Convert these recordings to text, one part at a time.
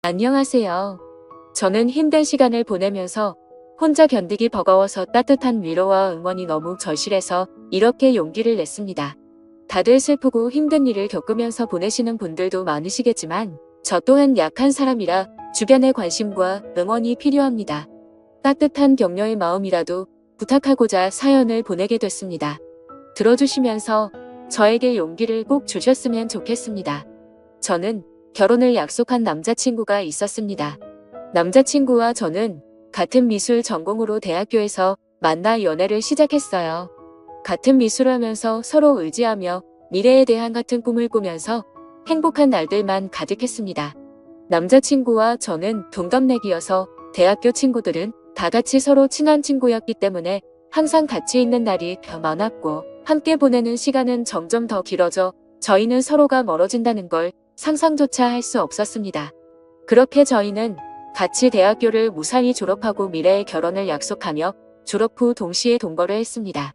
안녕하세요. 저는 힘든 시간을 보내면서 혼자 견디기 버거워서 따뜻한 위로와 응원이 너무 절실해서 이렇게 용기를 냈습니다. 다들 슬프고 힘든 일을 겪으면서 보내시는 분들도 많으시겠지만 저 또한 약한 사람이라 주변의 관심과 응원이 필요합니다. 따뜻한 격려의 마음이라도 부탁하고자 사연을 보내게 됐습니다. 들어주시면서 저에게 용기를 꼭 주셨으면 좋겠습니다. 저는 결혼을 약속한 남자친구가 있었습니다. 남자친구와 저는 같은 미술 전공으로 대학교에서 만나 연애를 시작했어요. 같은 미술을 하면서 서로 의지하며 미래에 대한 같은 꿈을 꾸면서 행복한 날들만 가득했습니다. 남자친구와 저는 동갑내기여서 대학교 친구들은 다 같이 서로 친한 친구였기 때문에 항상 같이 있는 날이 더 많았고 함께 보내는 시간은 점점 더 길어져 저희는 서로가 멀어진다는 걸 상상조차 할 수 없었습니다. 그렇게 저희는 같이 대학교를 무사히 졸업하고 미래의 결혼을 약속하며 졸업 후 동시에 동거를 했습니다.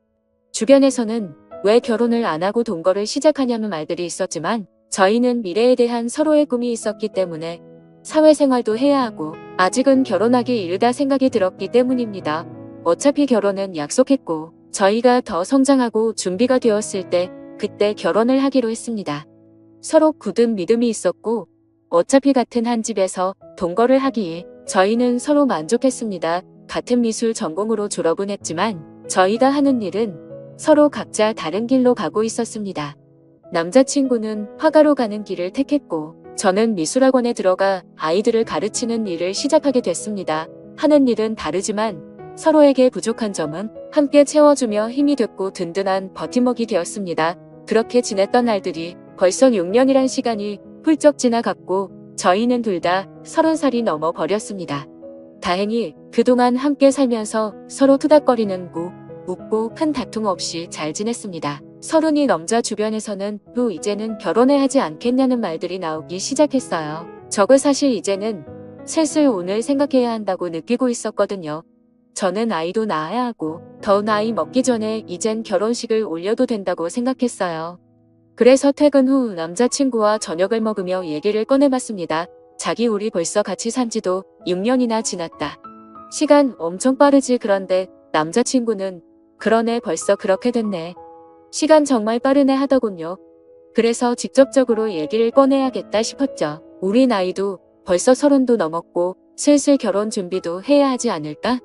주변에서는 왜 결혼을 안 하고 동거를 시작하냐는 말들이 있었지만 저희는 미래에 대한 서로의 꿈이 있었기 때문에 사회생활도 해야 하고 아직은 결혼하기 이르다 생각이 들었기 때문입니다. 어차피 결혼은 약속했고 저희가 더 성장하고 준비가 되었을 때 그때 결혼을 하기로 했습니다. 서로 굳은 믿음이 있었고 어차피 같은 한 집에서 동거를 하기에 저희는 서로 만족했습니다. 같은 미술 전공으로 졸업은 했지만 저희가 하는 일은 서로 각자 다른 길로 가고 있었습니다. 남자친구는 화가로 가는 길을 택했고 저는 미술학원에 들어가 아이들을 가르치는 일을 시작하게 됐습니다. 하는 일은 다르지만 서로에게 부족한 점은 함께 채워주며 힘이 됐고 든든한 버팀목이 되었습니다. 그렇게 지냈던 날들이 벌써 6년이란 시간이 훌쩍 지나갔고 저희는 둘 다 30살이 넘어 버렸습니다. 다행히 그동안 함께 살면서 서로 투닥거리는 웃고 큰 다툼 없이 잘 지냈습니다. 30이 넘자 주변에서는 또 이제는 결혼해 하지 않겠냐는 말들이 나오기 시작했어요. 저도 사실 이제는 슬슬 오늘 생각해야 한다고 느끼고 있었거든요. 저는 아이도 낳아야 하고 더 나이 먹기 전에 이젠 결혼식을 올려도 된다고 생각했어요. 그래서 퇴근 후 남자친구와 저녁을 먹으며 얘기를 꺼내봤습니다. 자기 우리 벌써 같이 산 지도 6년이나 지났다. 시간 엄청 빠르지. 그런데 남자친구는 그러네, 벌써 그렇게 됐네. 시간 정말 빠르네 하더군요. 그래서 직접적으로 얘기를 꺼내야겠다 싶었죠. 우리 나이도 벌써 30도 넘었고 슬슬 결혼 준비도 해야 하지 않을까?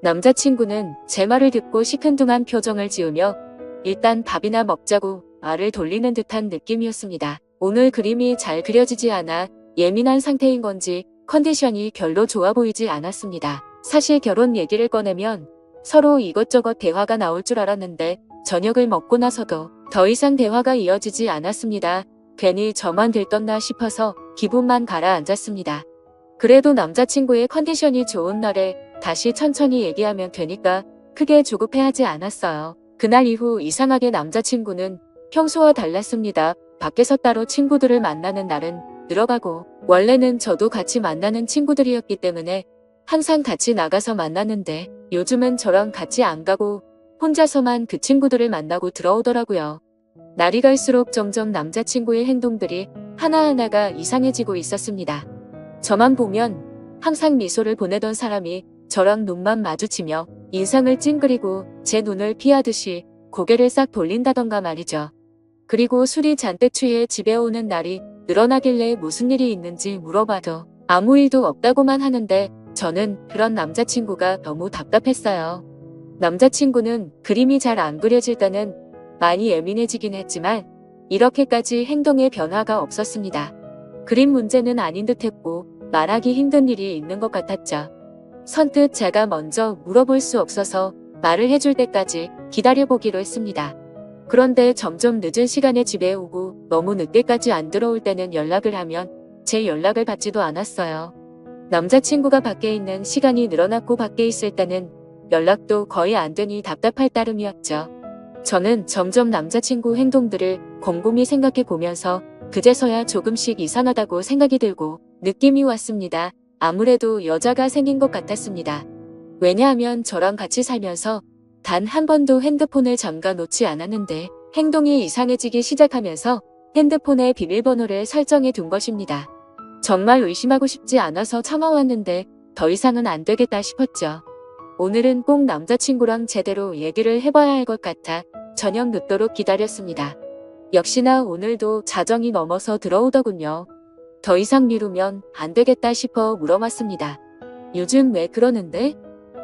남자친구는 제 말을 듣고 시큰둥한 표정을 지으며 일단 밥이나 먹자고 말을 돌리는 듯한 느낌이었습니다. 오늘 그림이 잘 그려지지 않아 예민한 상태인 건지 컨디션이 별로 좋아 보이지 않았습니다. 사실 결혼 얘기를 꺼내면 서로 이것저것 대화가 나올 줄 알았는데 저녁을 먹고 나서도 더 이상 대화가 이어지지 않았습니다. 괜히 저만 들떴나 싶어서 기분만 가라앉았습니다. 그래도 남자친구의 컨디션이 좋은 날에 다시 천천히 얘기하면 되니까 크게 조급해하지 않았어요. 그날 이후 이상하게 남자친구는 평소와 달랐습니다. 밖에서 따로 친구들을 만나는 날은 늘어가고 원래는 저도 같이 만나는 친구들이었기 때문에 항상 같이 나가서 만났는데 요즘은 저랑 같이 안 가고 혼자서만 그 친구들을 만나고 들어오더라고요. 날이 갈수록 점점 남자친구의 행동들이 하나하나가 이상해지고 있었습니다. 저만 보면 항상 미소를 보내던 사람이 저랑 눈만 마주치며 인상을 찡그리고 제 눈을 피하듯이 고개를 싹 돌린다던가 말이죠. 그리고 술이 잔뜩 취해 집에 오는 날이 늘어나길래 무슨 일이 있는지 물어봐도 아무 일도 없다고만 하는데 저는 그런 남자친구가 너무 답답했어요. 남자친구는 그림이 잘 안 그려질 때는 많이 예민해지긴 했지만 이렇게까지 행동에 변화가 없었습니다. 그림 문제는 아닌 듯했고 말하기 힘든 일이 있는 것 같았죠. 선뜻 제가 먼저 물어볼 수 없어서 말을 해줄 때까지 기다려보기로 했습니다. 그런데 점점 늦은 시간에 집에 오고 너무 늦게까지 안 들어올 때는 연락을 하면 제 연락을 받지도 않았어요. 남자친구가 밖에 있는 시간이 늘어났고 밖에 있을 때는 연락도 거의 안 되니 답답할 따름이었죠. 저는 점점 남자친구 행동들을 곰곰이 생각해 보면서 그제서야 조금씩 이상하다고 생각이 들고 느낌이 왔습니다. 아무래도 여자가 생긴 것 같았습니다. 왜냐하면 저랑 같이 살면서 단 한 번도 핸드폰을 잠가 놓지 않았는데 행동이 이상해지기 시작하면서 핸드폰에 비밀번호를 설정해 둔 것입니다. 정말 의심하고 싶지 않아서 참아왔는데 더 이상은 안 되겠다 싶었죠. 오늘은 꼭 남자친구랑 제대로 얘기를 해봐야 할 것 같아 저녁 늦도록 기다렸습니다. 역시나 오늘도 자정이 넘어서 들어오더군요. 더 이상 미루면 안 되겠다 싶어 물어봤습니다. 요즘 왜 그러는데?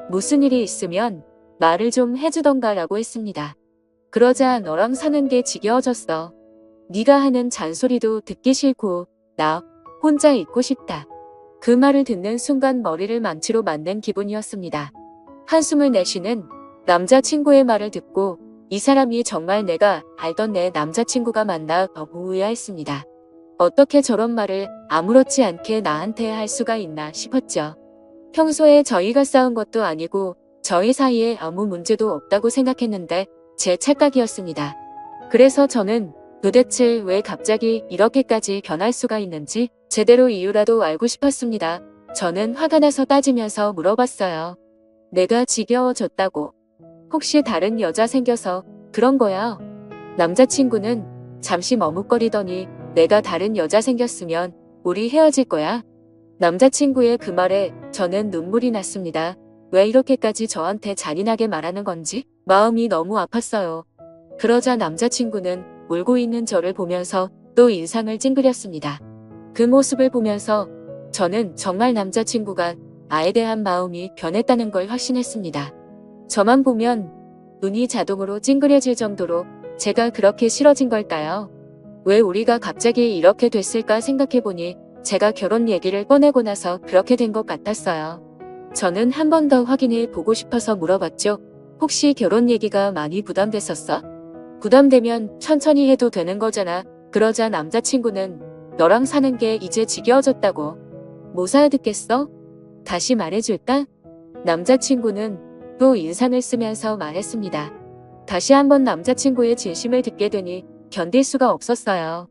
무슨 일이 있으면 말을 좀 해주던가 라고 했습니다. 그러자 너랑 사는 게 지겨워졌어. 네가 하는 잔소리도 듣기 싫고 나 혼자 있고 싶다. 그 말을 듣는 순간 머리를 망치로 맞는 기분이었습니다. 한숨을 내쉬는 남자친구의 말을 듣고 이 사람이 정말 내가 알던 내 남자친구가 맞나 너무 의아했습니다. 어떻게 저런 말을 아무렇지 않게 나한테 할 수가 있나 싶었죠. 평소에 저희가 싸운 것도 아니고 저희 사이에 아무 문제도 없다고 생각했는데 제 착각이었습니다. 그래서 저는 도대체 왜 갑자기 이렇게까지 변할 수가 있는지 제대로 이유라도 알고 싶었습니다. 저는 화가 나서 따지면서 물어봤어요. 내가 지겨워졌다고. 혹시 다른 여자 생겨서 그런 거야? 남자친구는 잠시 머뭇거리더니 내가 다른 여자 생겼으면 우리 헤어질 거야. 남자친구의 그 말에 저는 눈물이 났습니다. 왜 이렇게까지 저한테 잔인하게 말하는 건지 마음이 너무 아팠어요. 그러자 남자친구는 울고 있는 저를 보면서 또 인상을 찡그렸습니다. 그 모습을 보면서 저는 정말 남자친구가 나에 대한 마음이 변했다는 걸 확신했습니다. 저만 보면 눈이 자동으로 찡그려질 정도로 제가 그렇게 싫어진 걸까요? 왜 우리가 갑자기 이렇게 됐을까 생각해보니 제가 결혼 얘기를 꺼내고 나서 그렇게 된 것 같았어요. 저는 한 번 더 확인해 보고 싶어서 물어봤죠. 혹시 결혼 얘기가 많이 부담됐었어? 부담되면 천천히 해도 되는 거잖아. 그러자 남자친구는 너랑 사는 게 이제 지겨워졌다고. 뭐 사야 듣겠어? 다시 말해줄까? 남자친구는 또 인상을 쓰면서 말했습니다. 다시 한번 남자친구의 진심을 듣게 되니 견딜 수가 없었어요.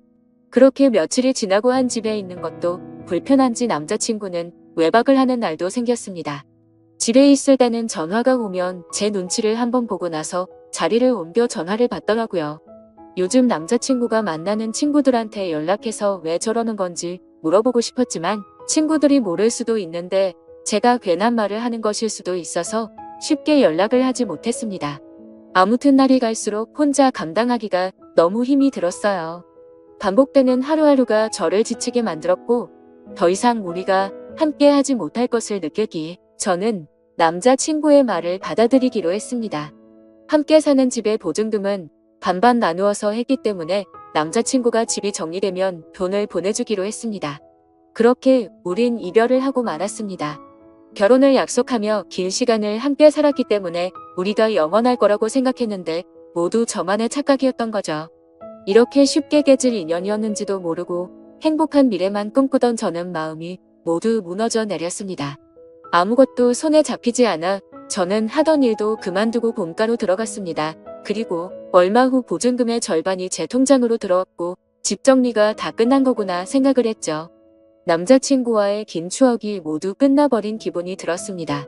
그렇게 며칠이 지나고 한 집에 있는 것도 불편한지 남자친구는 외박을 하는 날도 생겼습니다. 집에 있을 때는 전화가 오면 제 눈치를 한번 보고 나서 자리를 옮겨 전화를 받더라고요. 요즘 남자친구가 만나는 친구들한테 연락해서 왜 저러는 건지 물어보고 싶었지만 친구들이 모를 수도 있는데 제가 괜한 말을 하는 것일 수도 있어서 쉽게 연락을 하지 못했습니다. 아무튼 날이 갈수록 혼자 감당하기가 너무 힘이 들었어요. 반복되는 하루하루가 저를 지치게 만들었고 더 이상 우리가 함께 하지 못할 것을 느끼기에 저는 남자친구의 말을 받아들이기로 했습니다. 함께 사는 집의 보증금은 반반 나누어서 했기 때문에 남자친구가 집이 정리되면 돈을 보내주기로 했습니다. 그렇게 우린 이별을 하고 말았습니다. 결혼을 약속하며 긴 시간을 함께 살았기 때문에 우리가 영원할 거라고 생각했는데 모두 저만의 착각이었던 거죠. 이렇게 쉽게 깨질 인연이었는지도 모르고 행복한 미래만 꿈꾸던 저는 마음이 모두 무너져 내렸습니다. 아무것도 손에 잡히지 않아 저는 하던 일도 그만두고 본가로 들어갔습니다. 그리고 얼마 후 보증금의 절반이 제 통장으로 들어왔고 집 정리가 다 끝난 거구나 생각을 했죠. 남자친구와의 긴 추억이 모두 끝나버린 기분이 들었습니다.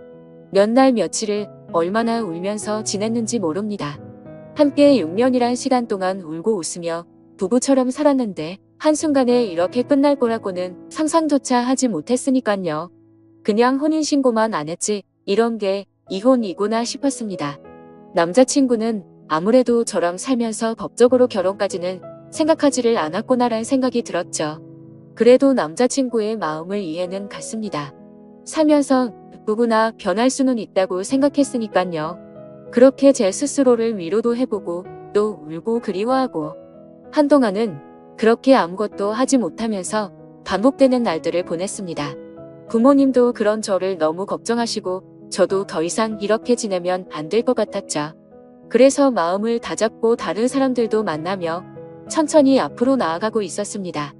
몇 날 며칠을 얼마나 울면서 지냈는지 모릅니다. 함께 6년이란 시간 동안 울고 웃으며 부부처럼 살았는데 한순간에 이렇게 끝날 거라고는 상상조차 하지 못했으니깐요. 그냥 혼인신고만 안 했지 이런 게 이혼이구나 싶었습니다. 남자친구는 아무래도 저랑 살면서 법적으로 결혼까지는 생각하지를 않았구나라는 생각이 들었죠. 그래도 남자친구의 마음을 이해는 갔습니다. 살면서 누구나 변할 수는 있다고 생각했으니깐요. 그렇게 제 스스로를 위로도 해보고 또 울고 그리워하고 한동안은 그렇게 아무것도 하지 못하면서 반복되는 날들을 보냈습니다. 부모님도 그런 저를 너무 걱정하시고 저도 더 이상 이렇게 지내면 안 될 것 같았죠. 그래서 마음을 다잡고 다른 사람들도 만나며 천천히 앞으로 나아가고 있었습니다.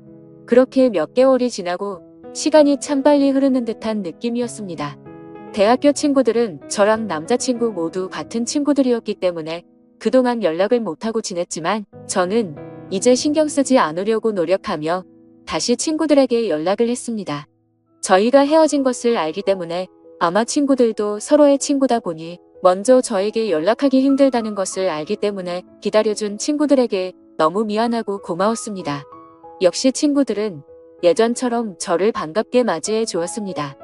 그렇게 몇 개월이 지나고 시간이 참 빨리 흐르는 듯한 느낌이었습니다. 대학교 친구들은 저랑 남자친구 모두 같은 친구들이었기 때문에 그동안 연락을 못하고 지냈지만 저는 이제 신경 쓰지 않으려고 노력하며 다시 친구들에게 연락을 했습니다. 저희가 헤어진 것을 알기 때문에 아마 친구들도 서로의 친구다 보니 먼저 저에게 연락하기 힘들다는 것을 알기 때문에 기다려준 친구들에게 너무 미안하고 고마웠습니다. 역시 친구들은 예전처럼 저를 반갑게 맞이해 주었습니다.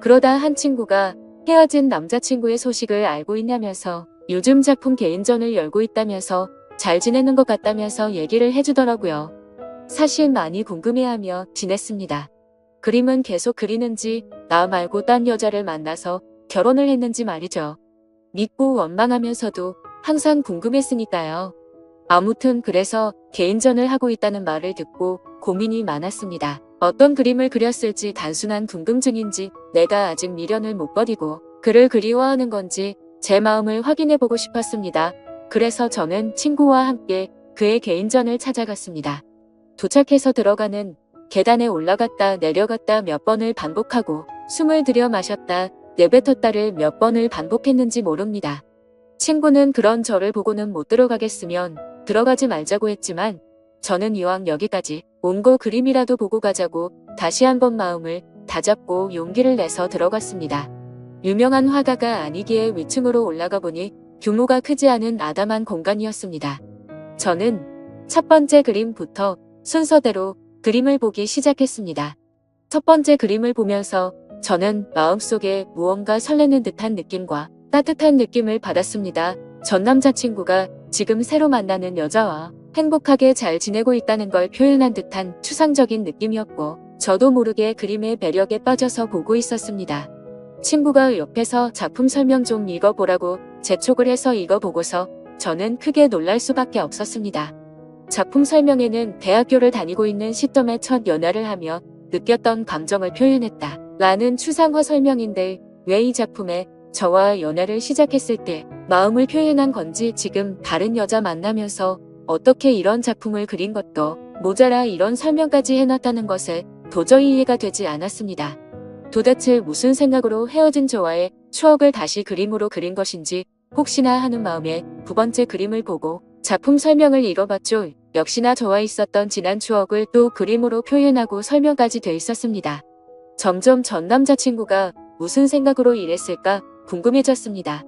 그러다 한 친구가 헤어진 남자친구의 소식을 알고 있냐면서 요즘 작품 개인전을 열고 있다면서 잘 지내는 것 같다면서 얘기를 해주더라고요. 사실 많이 궁금해하며 지냈습니다. 그림은 계속 그리는지 나 말고 딴 여자를 만나서 결혼을 했는지 말이죠. 믿고 원망하면서도 항상 궁금했으니까요. 아무튼 그래서 개인전을 하고 있다는 말을 듣고 고민이 많았습니다. 어떤 그림을 그렸을지 단순한 궁금증인지 내가 아직 미련을 못 버리고 그를 그리워하는 건지 제 마음을 확인해보고 싶었습니다. 그래서 저는 친구와 함께 그의 개인전을 찾아갔습니다. 도착해서 들어가는 계단에 올라갔다 내려갔다 몇 번을 반복하고 숨을 들여 마셨다 내뱉었다를 몇 번을 반복했는지 모릅니다. 친구는 그런 저를 보고는 못 들어가겠으면 들어가지 말자고 했지만 저는 이왕 여기까지 온 거 그림이라도 보고 가자고 다시 한번 마음을 다잡고 용기를 내서 들어갔습니다. 유명한 화가가 아니기에 위층으로 올라가 보니 규모가 크지 않은 아담한 공간이었습니다. 저는 첫 번째 그림부터 순서대로 그림을 보기 시작했습니다. 첫 번째 그림을 보면서 저는 마음속에 무언가 설레는 듯한 느낌과 따뜻한 느낌을 받았습니다. 전 남자친구가 지금 새로 만나는 여자와 행복하게 잘 지내고 있다는 걸 표현한 듯한 추상적인 느낌이었고 저도 모르게 그림의 매력에 빠져서 보고 있었습니다. 친구가 옆에서 작품 설명 좀 읽어보라고 재촉을 해서 읽어보고서 저는 크게 놀랄 수밖에 없었습니다. 작품 설명에는 대학교를 다니고 있는 시점에 첫 연애를 하며 느꼈던 감정을 표현했다 라는 추상화 설명인데 왜 이 작품에 저와 연애를 시작했을 때 마음을 표현한 건지 지금 다른 여자 만나면서 어떻게 이런 작품을 그린 것도 모자라 이런 설명까지 해놨다는 것에 도저히 이해가 되지 않았습니다. 도대체 무슨 생각으로 헤어진 저와의 추억을 다시 그림으로 그린 것인지 혹시나 하는 마음에 두 번째 그림을 보고 작품 설명을 읽어봤죠. 역시나 저와 있었던 지난 추억을 또 그림으로 표현하고 설명까지 돼 있었습니다. 점점 전 남자친구가 무슨 생각으로 이랬을까 궁금해졌습니다.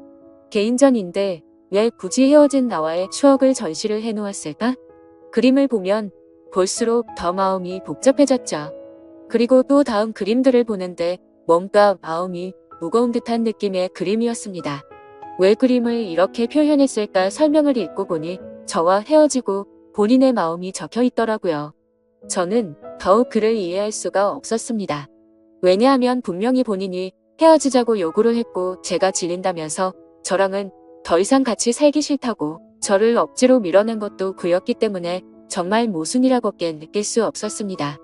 개인전인데 왜 굳이 헤어진 나와의 추억을 전시를 해놓았을까? 그림을 보면 볼수록 더 마음이 복잡해졌죠. 그리고 또 다음 그림들을 보는데 뭔가 마음이 무거운 듯한 느낌의 그림이었습니다. 왜 그림을 이렇게 표현했을까 설명을 읽고 보니 저와 헤어지고 본인의 마음이 적혀 있더라고요. 저는 더욱 그를 이해할 수가 없었습니다. 왜냐하면 분명히 본인이 헤어지자고 요구를 했고 제가 질린다면서 저랑은 더 이상 같이 살기 싫다고 저를 억지로 밀어낸 것도 그였기 때문에 정말 모순이라고밖에 느낄 수 없었습니다.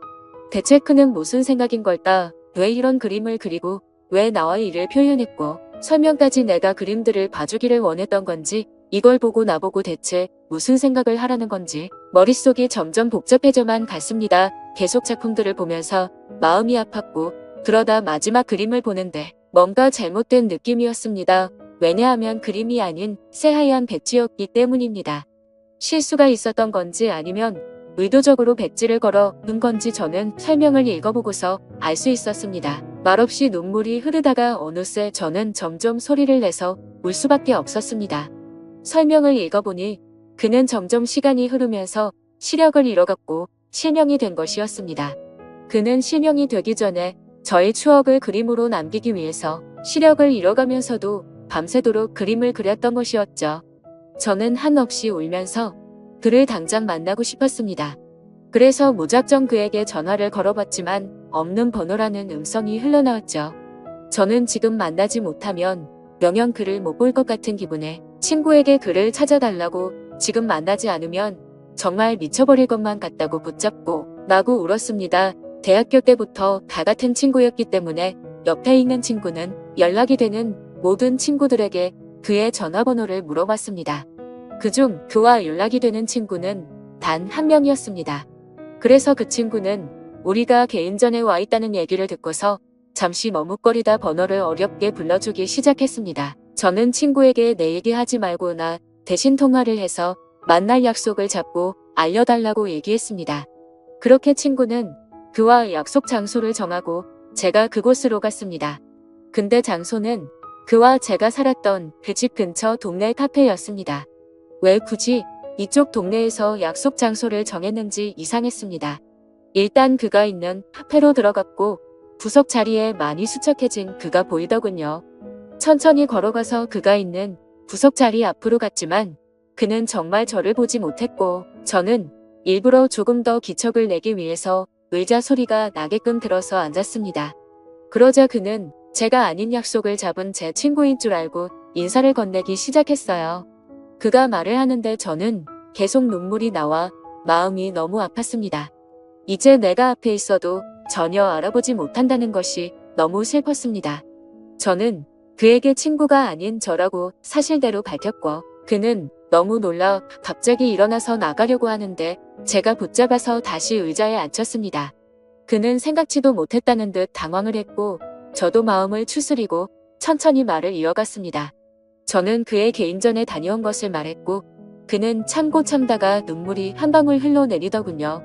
대체 그는 무슨 생각인 걸까? 왜 이런 그림을 그리고 왜 나와 이를 표현했고 설명까지 내가 그림들을 봐주기를 원했던 건지 이걸 보고 나보고 대체 무슨 생각을 하라는 건지 머릿속이 점점 복잡해져만 갔습니다. 계속 작품들을 보면서 마음이 아팠고 그러다 마지막 그림을 보는데 뭔가 잘못된 느낌이었습니다. 왜냐하면 그림이 아닌 새하얀 배지였기 때문입니다. 실수가 있었던 건지 아니면 의도적으로 배지를 걸어 놓은 건지 저는 설명을 읽어보고서 알 수 있었습니다. 말없이 눈물이 흐르다가 어느새 저는 점점 소리를 내서 울 수밖에 없었습니다. 설명을 읽어보니 그는 점점 시간이 흐르면서 시력을 잃어갔고 실명이 된 것이었습니다. 그는 실명이 되기 전에 저의 추억을 그림으로 남기기 위해서 시력을 잃어가면서도 밤새도록 그림을 그렸던 것이었죠. 저는 한없이 울면서 그를 당장 만나고 싶었습니다. 그래서 무작정 그에게 전화를 걸어봤지만 없는 번호라는 음성이 흘러나왔죠. 저는 지금 만나지 못하면 영영 그를 못 볼 것 같은 기분에 친구에게 그를 찾아달라고 지금 만나지 않으면 정말 미쳐버릴 것만 같다고 붙잡고 마구 울었습니다. 대학교 때부터 다 같은 친구였기 때문에 옆에 있는 친구는 연락이 되는 모든 친구들에게 그의 전화번호를 물어봤습니다. 그중 그와 연락이 되는 친구는 단 한 명이었습니다. 그래서 그 친구는 우리가 개인전에 와 있다는 얘기를 듣고서 잠시 머뭇거리다 번호를 어렵게 불러주기 시작했습니다. 저는 친구에게 내 얘기 하지 말고 나 대신 통화를 해서 만날 약속을 잡고 알려달라고 얘기했습니다. 그렇게 친구는 그와 약속 장소를 정하고 제가 그곳으로 갔습니다. 근데 장소는 그와 제가 살았던 그 집 근처 동네 카페였습니다. 왜 굳이 이쪽 동네에서 약속 장소를 정했는지 이상했습니다. 일단 그가 있는 카페로 들어갔고 구석 자리에 많이 수척해진 그가 보이더군요. 천천히 걸어가서 그가 있는 구석 자리 앞으로 갔지만 그는 정말 저를 보지 못했고 저는 일부러 조금 더 기척을 내기 위해서 의자 소리가 나게끔 들어서 앉았습니다. 그러자 그는 제가 아닌 약속을 잡은 제 친구인 줄 알고 인사를 건네기 시작했어요. 그가 말을 하는데 저는 계속 눈물이 나와 마음이 너무 아팠습니다. 이제 내가 앞에 있어도 전혀 알아보지 못한다는 것이 너무 슬펐습니다. 저는 그에게 친구가 아닌 저라고 사실대로 밝혔고 그는 너무 놀라 갑자기 일어나서 나가려고 하는데 제가 붙잡아서 다시 의자에 앉혔습니다. 그는 생각지도 못했다는 듯 당황을 했고 저도 마음을 추스리고 천천히 말을 이어갔습니다. 저는 그의 개인전에 다녀온 것을 말했고 그는 참고 참다가 눈물이 한 방울 흘러내리더군요.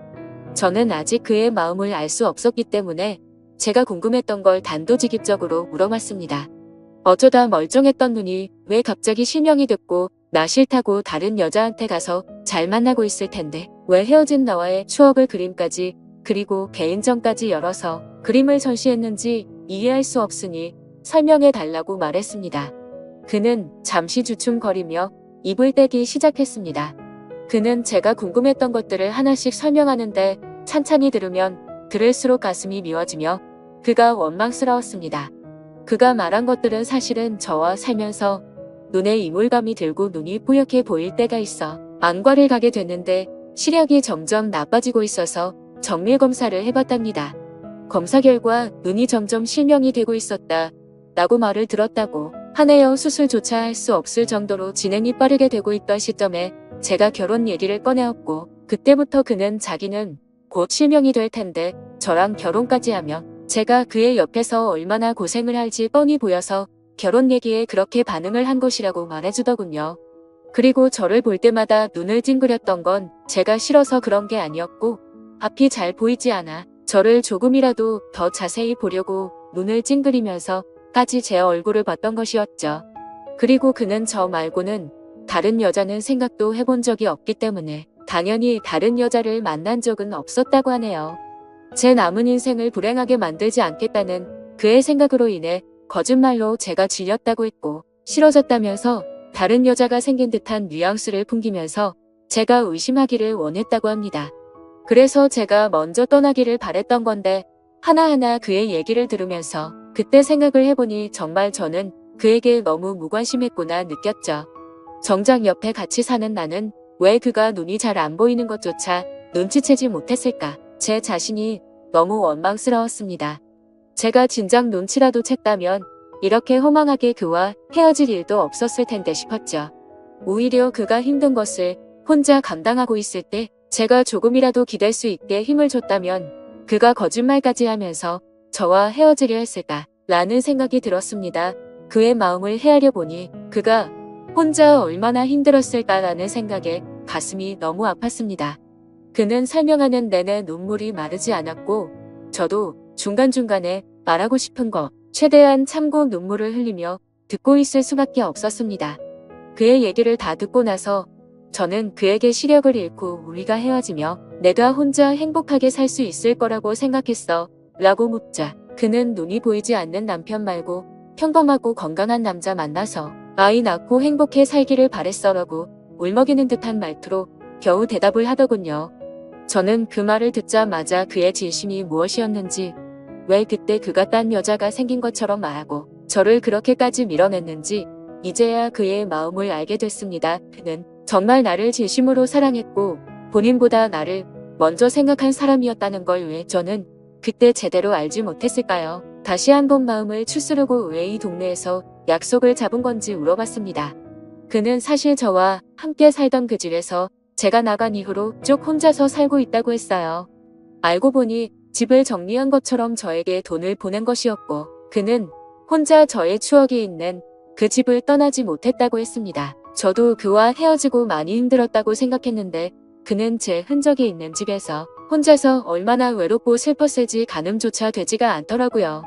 저는 아직 그의 마음을 알 수 없었기 때문에 제가 궁금했던 걸 단도직입적으로 물어봤습니다. 어쩌다 멀쩡했던 눈이 왜 갑자기 실명이 됐고 나 싫다고 다른 여자한테 가서 잘 만나고 있을 텐데 왜 헤어진 나와의 추억을 그림까지 그리고 개인전까지 열어서 그림을 전시했는지 이해할 수 없으니 설명해 달라고 말했습니다. 그는 잠시 주춤거리며 입을 떼기 시작했습니다. 그는 제가 궁금했던 것들을 하나씩 설명하는데 찬찬히 들으면 들을수록 가슴이 미워지며 그가 원망스러웠습니다. 그가 말한 것들은 사실은 저와 살면서 눈에 이물감이 들고 눈이 뿌옇게 보일 때가 있어 안과를 가게 됐는데 시력이 점점 나빠지고 있어서 정밀 검사를 해봤답니다. 검사 결과 눈이 점점 실명이 되고 있었다 라고 말을 들었다고 하네요. 수술조차 할 수 없을 정도로 진행이 빠르게 되고 있던 시점에 제가 결혼 얘기를 꺼내었고 그때부터 그는 자기는 곧 실명이 될 텐데 저랑 결혼까지 하면 제가 그의 옆에서 얼마나 고생을 할지 뻔히 보여서 결혼 얘기에 그렇게 반응을 한 것이라고 말해주더군요. 그리고 저를 볼 때마다 눈을 찡그렸던 건 제가 싫어서 그런 게 아니었고 앞이 잘 보이지 않아 저를 조금이라도 더 자세히 보려고 눈을 찡그리면서까지 제 얼굴을 봤던 것이었죠. 그리고 그는 저 말고는 다른 여자는 생각도 해본 적이 없기 때문에 당연히 다른 여자를 만난 적은 없었다고 하네요. 제 남은 인생을 불행하게 만들지 않겠다는 그의 생각으로 인해 거짓말로 제가 질렸다고 했고 싫어졌다면서 다른 여자가 생긴 듯한 뉘앙스를 풍기면서 제가 의심하기를 원했다고 합니다. 그래서 제가 먼저 떠나기를 바랬던 건데 하나하나 그의 얘기를 들으면서 그때 생각을 해보니 정말 저는 그에게 너무 무관심했구나 느꼈죠. 정작 옆에 같이 사는 나는 왜 그가 눈이 잘 안 보이는 것조차 눈치채지 못했을까? 제 자신이 너무 원망스러웠습니다. 제가 진작 눈치라도 챘다면 이렇게 허망하게 그와 헤어질 일도 없었을 텐데 싶었죠. 오히려 그가 힘든 것을 혼자 감당하고 있을 때 제가 조금이라도 기댈 수 있게 힘을 줬다면 그가 거짓말까지 하면서 저와 헤어지려 했을까? 라는 생각이 들었습니다. 그의 마음을 헤아려 보니 그가 혼자 얼마나 힘들었을까라는 생각에 가슴이 너무 아팠습니다. 그는 설명하는 내내 눈물이 마르지 않았고 저도 중간중간에 말하고 싶은 거 최대한 참고 눈물을 흘리며 듣고 있을 수밖에 없었습니다. 그의 얘기를 다 듣고 나서 저는 그에게 시력을 잃고 우리가 헤어지며 내가 혼자 행복하게 살 수 있을 거라고 생각했어 라고 묻자 그는 눈이 보이지 않는 남편 말고 평범하고 건강한 남자 만나서 아이 낳고 행복해 살기를 바랬어라고 울먹이는 듯한 말투로 겨우 대답을 하더군요. 저는 그 말을 듣자마자 그의 진심이 무엇이었는지 왜 그때 그가 딴 여자가 생긴 것처럼 말하고 저를 그렇게까지 밀어냈는지 이제야 그의 마음을 알게 됐습니다. 그는 정말 나를 진심으로 사랑했고 본인보다 나를 먼저 생각한 사람이었다는 걸 왜 저는 그때 제대로 알지 못했을까요? 다시 한번 마음을 추스르고 왜 이 동네에서 약속을 잡은 건지 물어봤습니다. 그는 사실 저와 함께 살던 그 집에서 제가 나간 이후로 쭉 혼자서 살고 있다고 했어요. 알고 보니 집을 정리한 것처럼 저에게 돈을 보낸 것이었고 그는 혼자 저의 추억이 있는 그 집을 떠나지 못했다고 했습니다. 저도 그와 헤어지고 많이 힘들었다고 생각했는데 그는 제 흔적이 있는 집에서 혼자서 얼마나 외롭고 슬펐을지 가늠조차 되지가 않더라고요.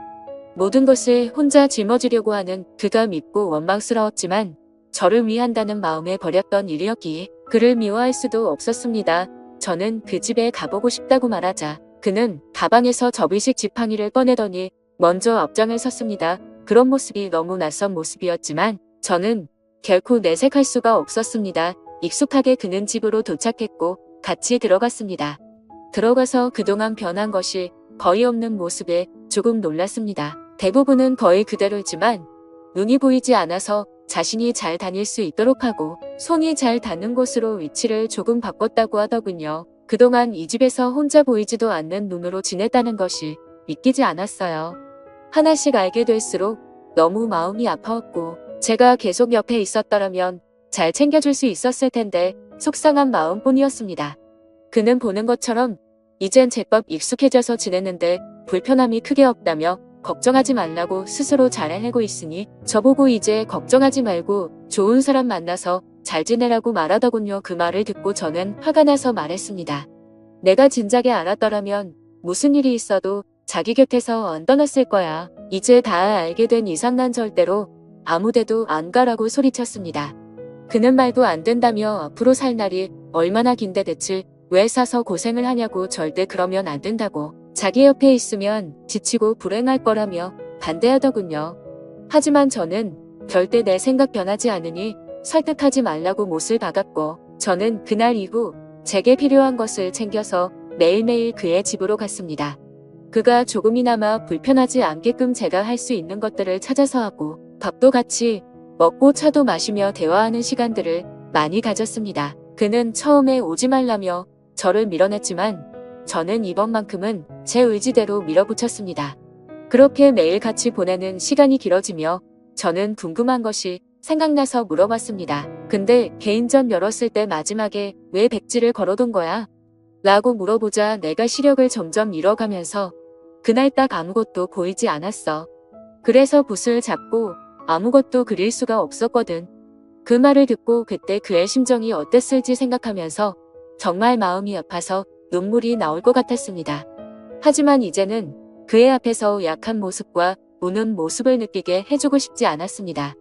모든 것을 혼자 짊어지려고 하는 그가 밉고 원망스러웠지만 저를 위한다는 마음에 버렸던 일이었기에 그를 미워할 수도 없었습니다. 저는 그 집에 가보고 싶다고 말하자 그는 가방에서 접이식 지팡이를 꺼내더니 먼저 앞장을 섰습니다. 그런 모습이 너무 낯선 모습이었지만 저는 결코 내색할 수가 없었습니다. 익숙하게 그는 집으로 도착했고 같이 들어갔습니다. 들어가서 그동안 변한 것이 거의 없는 모습에 조금 놀랐습니다. 대부분은 거의 그대로지만 눈이 보이지 않아서 자신이 잘 다닐 수 있도록 하고 손이 잘 닿는 곳으로 위치를 조금 바꿨다고 하더군요. 그동안 이 집에서 혼자 보이지도 않는 눈으로 지냈다는 것이 믿기지 않았어요. 하나씩 알게 될수록 너무 마음이 아파왔고 제가 계속 옆에 있었더라면 잘 챙겨줄 수 있었을 텐데 속상한 마음뿐이었습니다. 그는 보는 것처럼 이젠 제법 익숙해져서 지냈는데 불편함이 크게 없다며 걱정하지 말라고 스스로 잘 해내고 있으니 저보고 이제 걱정하지 말고 좋은 사람 만나서 잘 지내라고 말하더군요. 그 말을 듣고 저는 화가 나서 말했습니다. 내가 진작에 알았더라면 무슨 일이 있어도 자기 곁에서 안 떠났을 거야. 이제 다 알게 된 이상 난 절대로 아무데도 안 가라고 소리쳤습니다. 그는 말도 안 된다며 앞으로 살 날이 얼마나 긴데 대체 왜 사서 고생을 하냐고 절대 그러면 안 된다고 자기 옆에 있으면 지치고 불행할 거라며 반대하더군요. 하지만 저는 절대 내 생각 변하지 않으니 설득하지 말라고 못을 박았고 저는 그날 이후 제게 필요한 것을 챙겨서 매일매일 그의 집으로 갔습니다. 그가 조금이나마 불편하지 않게끔 제가 할 수 있는 것들을 찾아서 하고 밥도 같이 먹고 차도 마시며 대화하는 시간들을 많이 가졌습니다. 그는 처음에 오지 말라며 저를 밀어냈지만 저는 이번만큼은 제 의지대로 밀어붙였습니다. 그렇게 매일 같이 보내는 시간이 길어지며 저는 궁금한 것이 생각나서 물어봤습니다. 근데 개인전 열었을 때 마지막에 왜 백지를 걸어둔 거야? 라고 물어보자 내가 시력을 점점 잃어가면서 그날 딱 아무것도 보이지 않았어. 그래서 붓을 잡고 아무것도 그릴 수가 없었거든. 그 말을 듣고 그때 그의 심정이 어땠을지 생각하면서 정말 마음이 아파서 눈물이 나올 것 같았습니다. 하지만 이제는 그의 앞에서 약한 모습과 우는 모습을 느끼게 해주고 싶지 않았습니다.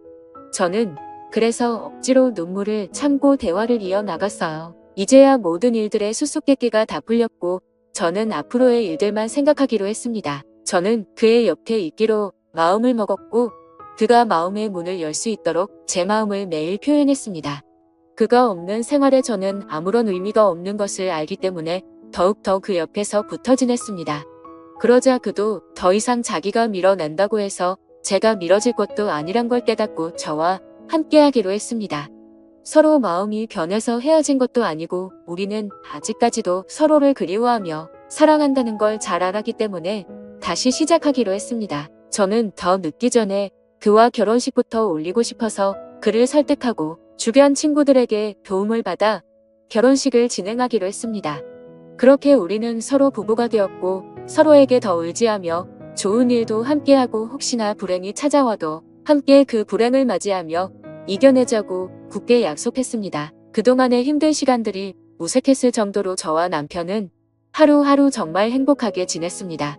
저는 그래서 억지로 눈물을 참고 대화를 이어나갔어요. 이제야 모든 일들의 수수께끼가 다 풀렸고 저는 앞으로의 일들만 생각하기로 했습니다. 저는 그의 옆에 있기로 마음을 먹었고 그가 마음의 문을 열 수 있도록 제 마음을 매일 표현했습니다. 그가 없는 생활에 저는 아무런 의미가 없는 것을 알기 때문에 더욱더 그 옆에서 붙어 지냈습니다. 그러자 그도 더 이상 자기가 밀어낸다고 해서 제가 밀어질 것도 아니란 걸 깨닫고 저와 함께하기로 했습니다. 서로 마음이 변해서 헤어진 것도 아니고 우리는 아직까지도 서로를 그리워하며 사랑한다는 걸 잘 알았기 때문에 다시 시작하기로 했습니다. 저는 더 늦기 전에 그와 결혼식부터 올리고 싶어서 그를 설득하고 주변 친구들에게 도움을 받아 결혼식을 진행하기로 했습니다. 그렇게 우리는 서로 부부가 되었고 서로에게 더 의지하며 좋은 일도 함께하고 혹시나 불행이 찾아와도 함께 그 불행을 맞이하며 이겨내자고 굳게 약속했습니다. 그동안의 힘든 시간들이 무색했을 정도로 저와 남편은 하루하루 정말 행복하게 지냈습니다.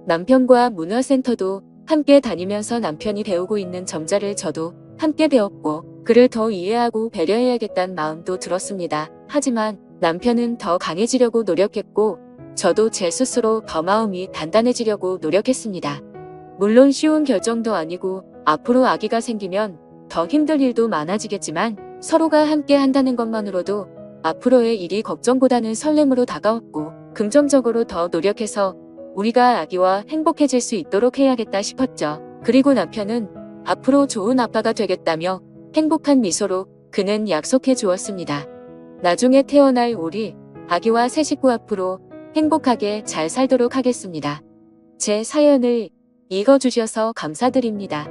남편과 문화센터도 함께 다니면서 남편이 배우고 있는 점자를 저도 함께 배웠고 그를 더 이해하고 배려해야겠다는 마음도 들었습니다. 하지만 남편은 더 강해지려고 노력했고 저도 제 스스로 더 마음이 단단해지려고 노력했습니다. 물론 쉬운 결정도 아니고 앞으로 아기가 생기면 더 힘들 일도 많아지겠지만 서로가 함께 한다는 것만으로도 앞으로의 일이 걱정보다는 설렘으로 다가왔고 긍정적으로 더 노력해서 우리가 아기와 행복해질 수 있도록 해야겠다 싶었죠. 그리고 남편은 앞으로 좋은 아빠가 되겠다며 행복한 미소로 그는 약속해 주었습니다. 나중에 태어날 우리 아기와 새 식구 앞으로 행복하게 잘 살도록 하겠습니다. 제 사연을 읽어주셔서 감사드립니다.